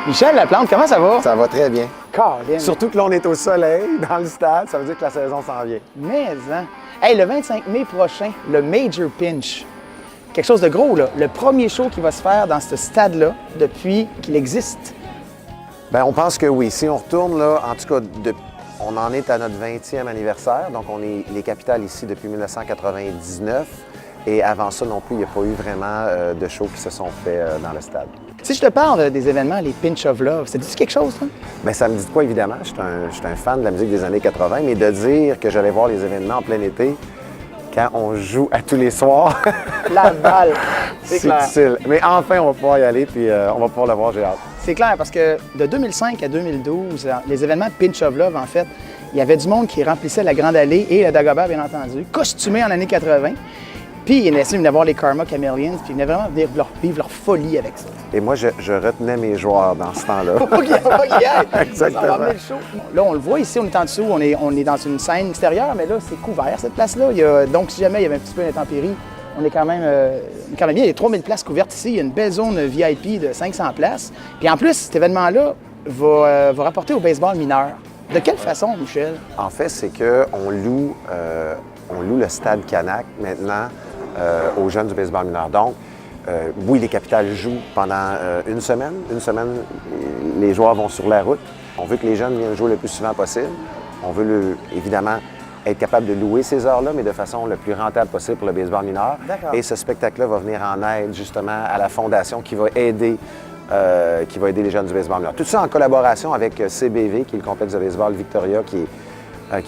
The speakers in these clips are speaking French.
Michel Laplante, comment ça va? Ça va très bien. Colin. Surtout que là, on est au soleil, dans le stade, ça veut dire que la saison s'en vient. Mais, hein? Hey, le 25 mai prochain, le Major Pinch. Quelque chose de gros, là. Le premier show qui va se faire dans ce stade-là depuis qu'il existe. Bien, on pense que oui. Si on retourne, là, en tout cas, on en est à notre 20e anniversaire. Donc, on est les Capitales ici depuis 1999. Et avant ça non plus, il n'y a pas eu vraiment de shows qui se sont faits dans le stade. Si je te parle des événements, les Pinch of Love, ça te dit quelque chose, ça? Bien, ça me dit de quoi, évidemment. Je suis un fan de la musique des années 80, mais de dire que j'allais voir les événements en plein été, quand on joue à tous les soirs, La balle, c'est c'est clair. difficile. Mais enfin, on va pouvoir y aller, puis on va pouvoir le voir, j'ai hâte. C'est clair, parce que de 2005 à 2012, les événements Pinch of Love, en fait, il y avait du monde qui remplissait la Grande Allée et le Dagobah, bien entendu, costumés en années 80. Puis ils venaient voir les Karma Chameleons, puis ils venaient vraiment venir vivre leur folie avec ça. Et moi, je retenais mes joueurs dans ce temps-là. Faut pas qu'il y ait. Exactement. Ça va amener le show. Là, on le voit ici, on est en dessous, on est dans une scène extérieure, mais là, c'est couvert, cette place-là. Donc, si jamais il y avait un petit peu d'intempérie, on est quand même bien. Il y a 3000 places couvertes ici. Il y a une belle zone VIP de 500 places. Puis en plus, cet événement-là va rapporter au baseball mineur. De quelle façon, Michel? En fait, c'est qu'on loue le stade Canac maintenant aux jeunes du baseball mineur. Donc, oui, les Capitales jouent pendant une semaine. Une semaine, les joueurs vont sur la route. On veut que les jeunes viennent jouer le plus souvent possible. On veut évidemment être capable de louer ces heures-là, mais de façon le plus rentable possible pour le baseball mineur. D'accord. Et ce spectacle-là va venir en aide justement à la fondation qui va aider les jeunes du baseball mineur. Tout ça en collaboration avec CBV, qui est le complexe de baseball Victoria, qui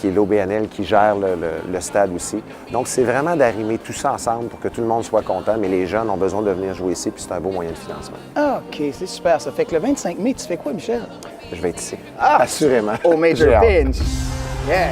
est l'OBNL qui gère le stade aussi. Donc, c'est vraiment d'arrimer tout ça ensemble pour que tout le monde soit content, mais les jeunes ont besoin de venir jouer ici, puis c'est un beau moyen de financement. Ah, OK, c'est super ça. Fait que le 25 mai, tu fais quoi, Michel? Je vais être ici. Ah! Assurément. Au Major J'ai hâte. Pinch. Yeah!